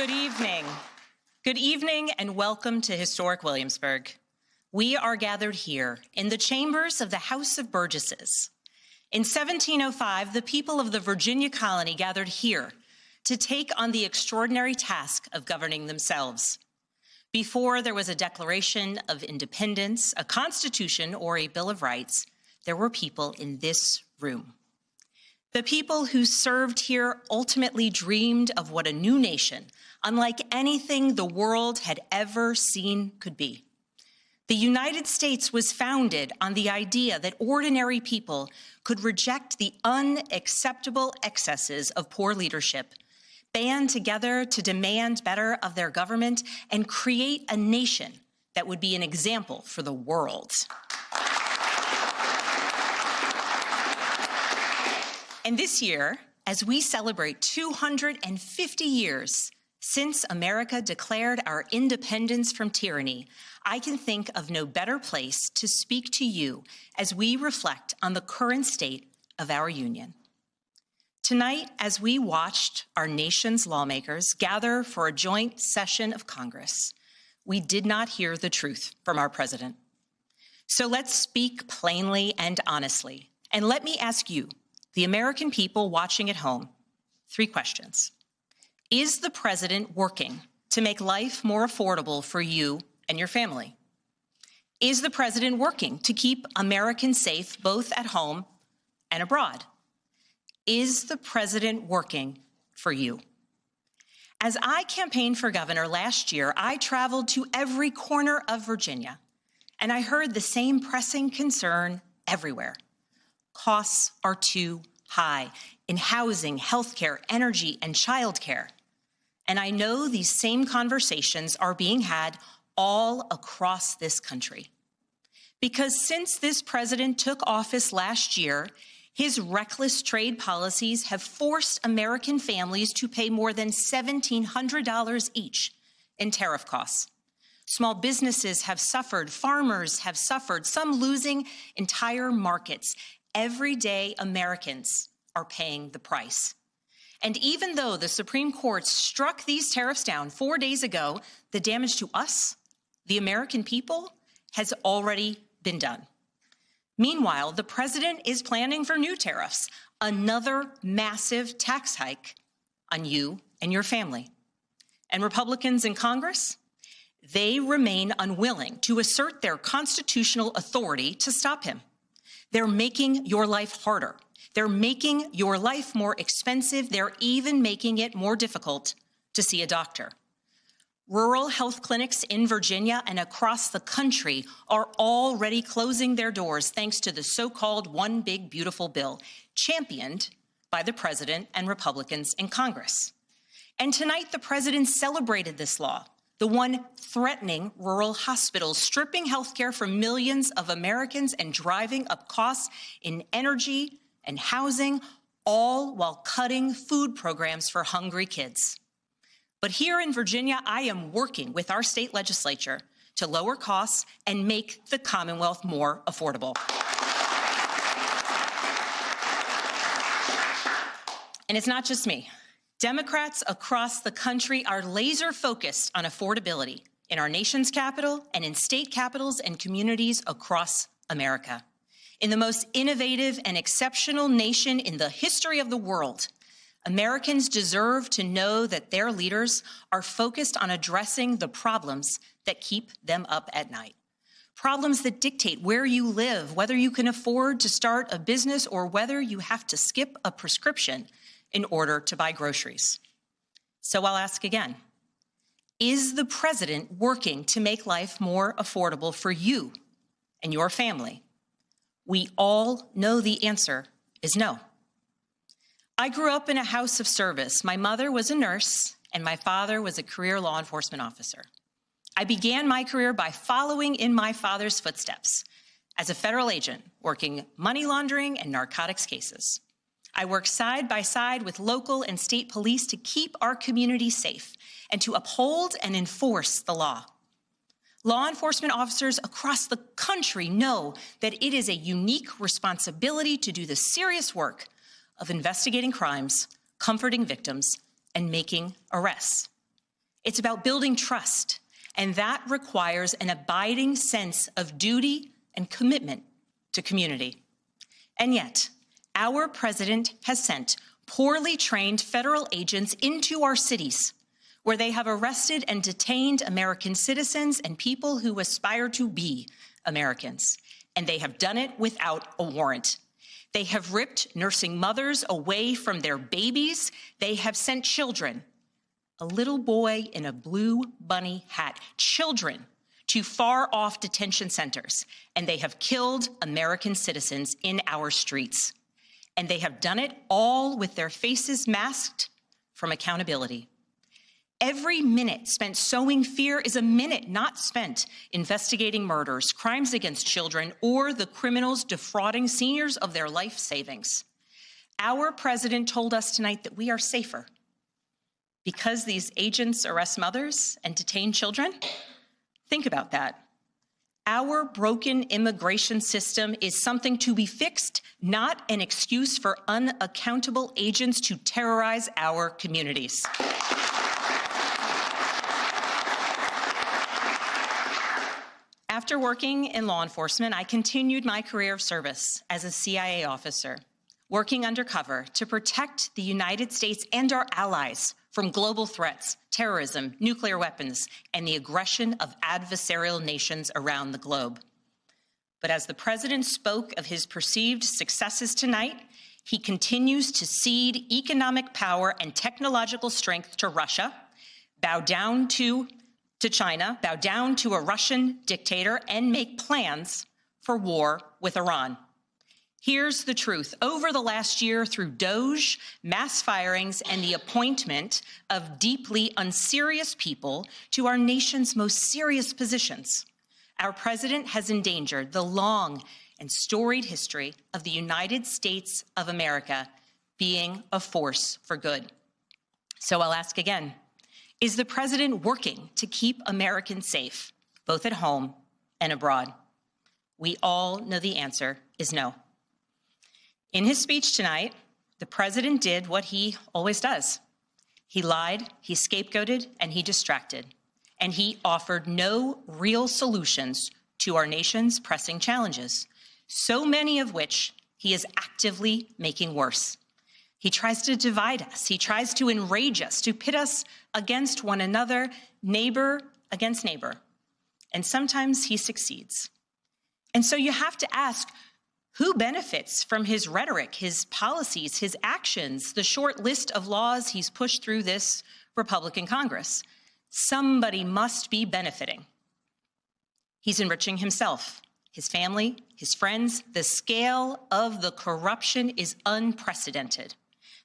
Good evening. Good evening and welcome to historic Williamsburg. We are gathered here in the chambers of the House of Burgesses. In 1705, the people of the Virginia colony gathered here to take on the extraordinary task of governing themselves. Before there was a Declaration of Independence, a Constitution, or a Bill of Rights, there were people in this room. The people who served here ultimately dreamed of what a new nation, unlike anything the world had ever seen, could be. The United States was founded on the idea that ordinary people could reject the unacceptable excesses of poor leadership, band together to demand better of their government, and create a nation that would be an example for the world. And this year, as we celebrate 250 years since America declared our independence from tyranny, I can think of no better place to speak to you as we reflect on the current state of our union. Tonight, as we watched our nation's lawmakers gather for a joint session of Congress, we did not hear the truth from our president. So let's speak plainly and honestly. And let me ask you, the American people watching at home, 3 questions. Is the president working to make life more affordable for you and your family? Is the president working to keep Americans safe both at home and abroad? Is the president working for you? As I campaigned for governor last year, I traveled to every corner of Virginia, and I heard the same pressing concern everywhere. Costs are too high in housing, healthcare, energy, and childcare. And I know these same conversations are being had all across this country. Because since this president took office last year, his reckless trade policies have forced American families to pay more than $1,700 each in tariff costs. Small businesses have suffered, farmers have suffered, some losing entire markets. Everyday Americans are paying the price. And even though the Supreme Court struck these tariffs down 4 days ago, the damage to us, the American people, has already been done. Meanwhile, the president is planning for new tariffs, another massive tax hike on you and your family. And Republicans in Congress, they remain unwilling to assert their constitutional authority to stop him. They're making your life harder. They're making your life more expensive. They're even making it more difficult to see a doctor. Rural health clinics in Virginia and across the country are already closing their doors thanks to the so-called One Big Beautiful Bill, championed by the president and Republicans in Congress. And tonight, the president celebrated this law, the one threatening rural hospitals, stripping health care from millions of Americans and driving up costs in energy and housing, all while cutting food programs for hungry kids. But here in Virginia, I am working with our state legislature to lower costs and make the Commonwealth more affordable. And it's not just me. Democrats across the country are laser focused on affordability in our nation's capital and in state capitals and communities across America. In the most innovative and exceptional nation in the history of the world, Americans deserve to know that their leaders are focused on addressing the problems that keep them up at night. Problems that dictate where you live, whether you can afford to start a business or whether you have to skip a prescription in order to buy groceries. So I'll ask again, is the president working to make life more affordable for you and your family? We all know the answer is no. I grew up in a house of service. My mother was a nurse and my father was a career law enforcement officer. I began my career by following in my father's footsteps as a federal agent working money laundering and narcotics cases. I worked side by side with local and state police to keep our community safe and to uphold and enforce the law. Law enforcement officers across the country know that it is a unique responsibility to do the serious work of investigating crimes, comforting victims, and making arrests. It's about building trust, and that requires an abiding sense of duty and commitment to community. And yet, our president has sent poorly trained federal agents into our cities, where they have arrested and detained American citizens and people who aspire to be Americans. And they have done it without a warrant. They have ripped nursing mothers away from their babies. They have sent children, a little boy in a blue bunny hat, children to far-off detention centers, and they have killed American citizens in our streets. And they have done it all with their faces masked from accountability. Every minute spent sowing fear is a minute not spent investigating murders, crimes against children, or the criminals defrauding seniors of their life savings. Our president told us tonight that we are safer because these agents arrest mothers and detain children. Think about that. Our broken immigration system is something to be fixed, not an excuse for unaccountable agents to terrorize our communities. After working in law enforcement, I continued my career of service as a CIA officer, working undercover to protect the United States and our allies from global threats, terrorism, nuclear weapons, and the aggression of adversarial nations around the globe. But as the president spoke of his perceived successes tonight, he continues to cede economic power and technological strength to Russia, bow down to China, bow down to a Russian dictator, and make plans for war with Iran. Here's the truth. Over the last year, through DOJ, mass firings, and the appointment of deeply unserious people to our nation's most serious positions, our president has endangered the long and storied history of the United States of America being a force for good. So I'll ask again, is the president working to keep Americans safe, both at home and abroad? We all know the answer is no. In his speech tonight, the president did what he always does. He lied, he scapegoated, and he distracted. And he offered no real solutions to our nation's pressing challenges, so many of which he is actively making worse. He tries to divide us. He tries to enrage us, to pit us against one another, neighbor against neighbor. And sometimes he succeeds. And so you have to ask, who benefits from his rhetoric, his policies, his actions, the short list of laws he's pushed through this Republican Congress? Somebody must be benefiting. He's enriching himself, his family, his friends. The scale of the corruption is unprecedented.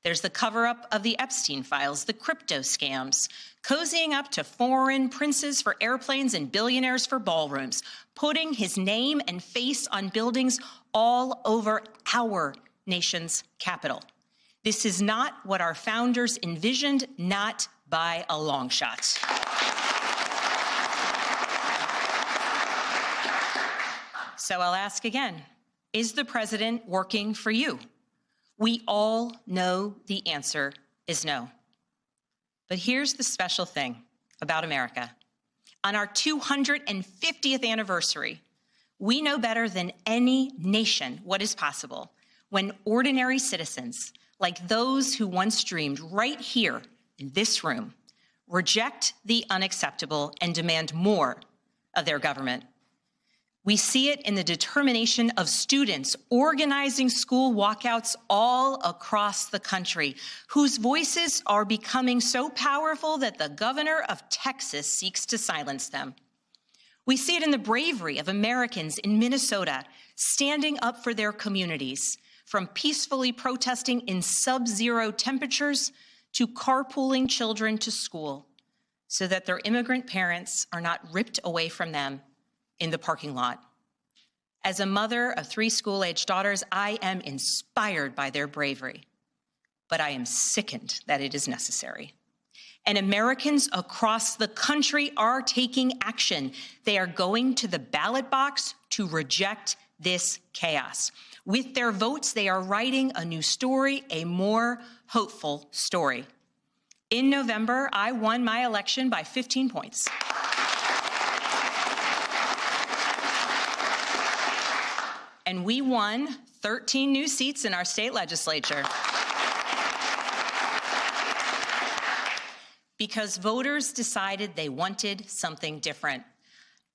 There's the cover-up of the Epstein files, the crypto scams, cozying up to foreign princes for airplanes and billionaires for ballrooms, putting his name and face on buildings all over our nation's capital. This is not what our founders envisioned, not by a long shot. So I'll ask again, is the president working for you? We all know the answer is no. But here's the special thing about America. On our 250th anniversary, we know better than any nation what is possible when ordinary citizens, like those who once dreamed right here in this room, reject the unacceptable and demand more of their government. We see it in the determination of students organizing school walkouts all across the country, whose voices are becoming so powerful that the governor of Texas seeks to silence them. We see it in the bravery of Americans in Minnesota standing up for their communities, from peacefully protesting in sub-zero temperatures to carpooling children to school so that their immigrant parents are not ripped away from them in the parking lot. As a mother of 3 school-aged daughters, I am inspired by their bravery, but I am sickened that it is necessary. And Americans across the country are taking action. They are going to the ballot box to reject this chaos. With their votes, they are writing a new story, a more hopeful story. In November, I won my election by 15 points. And we won 13 new seats in our state legislature. Because voters decided they wanted something different.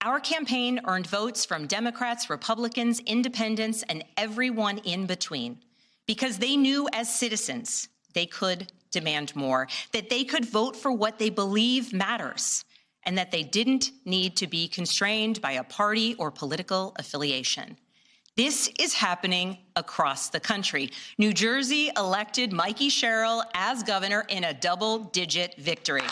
Our campaign earned votes from Democrats, Republicans, independents, and everyone in between. Because they knew as citizens they could demand more, that they could vote for what they believe matters, and that they didn't need to be constrained by a party or political affiliation. This is happening across the country. New Jersey elected Mikey Sherrill as governor in a double-digit victory.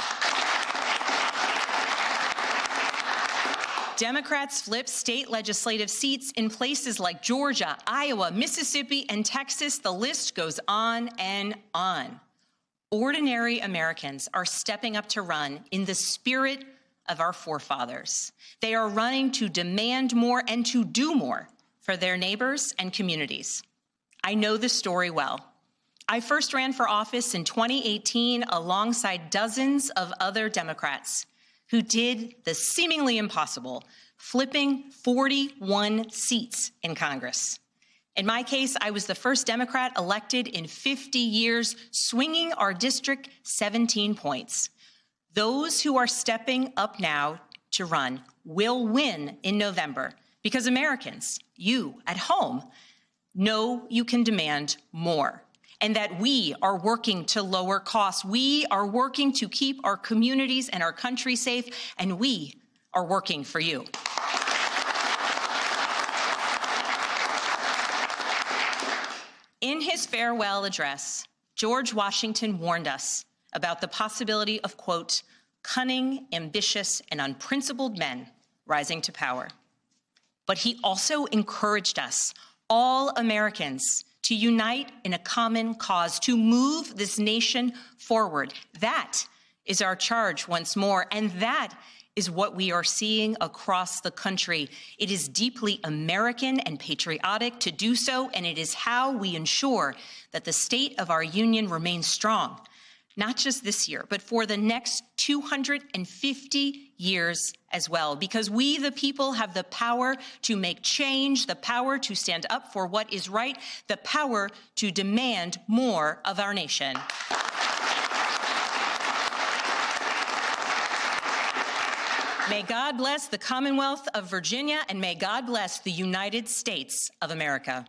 Democrats flipped state legislative seats in places like Georgia, Iowa, Mississippi, and Texas. The list goes on and on. Ordinary Americans are stepping up to run in the spirit of our forefathers. They are running to demand more and to do more for their neighbors and communities. I know the story well. I first ran for office in 2018 alongside dozens of other Democrats who did the seemingly impossible, flipping 41 seats in Congress. In my case, I was the first Democrat elected in 50 years, swinging our district 17 points. Those who are stepping up now to run will win in November because Americans, you at home, know you can demand more and that we are working to lower costs. We are working to keep our communities and our country safe, and we are working for you. In his farewell address, George Washington warned us about the possibility of, quote, cunning, ambitious, and unprincipled men rising to power. But he also encouraged us, all Americans, to unite in a common cause, to move this nation forward. That is our charge once more, and that is what we are seeing across the country. It is deeply American and patriotic to do so, and it is how we ensure that the state of our union remains strong, not just this year, but for the next 250 years as well, because we, the people, have the power to make change, the power to stand up for what is right, the power to demand more of our nation. May God bless the Commonwealth of Virginia, and may God bless the United States of America.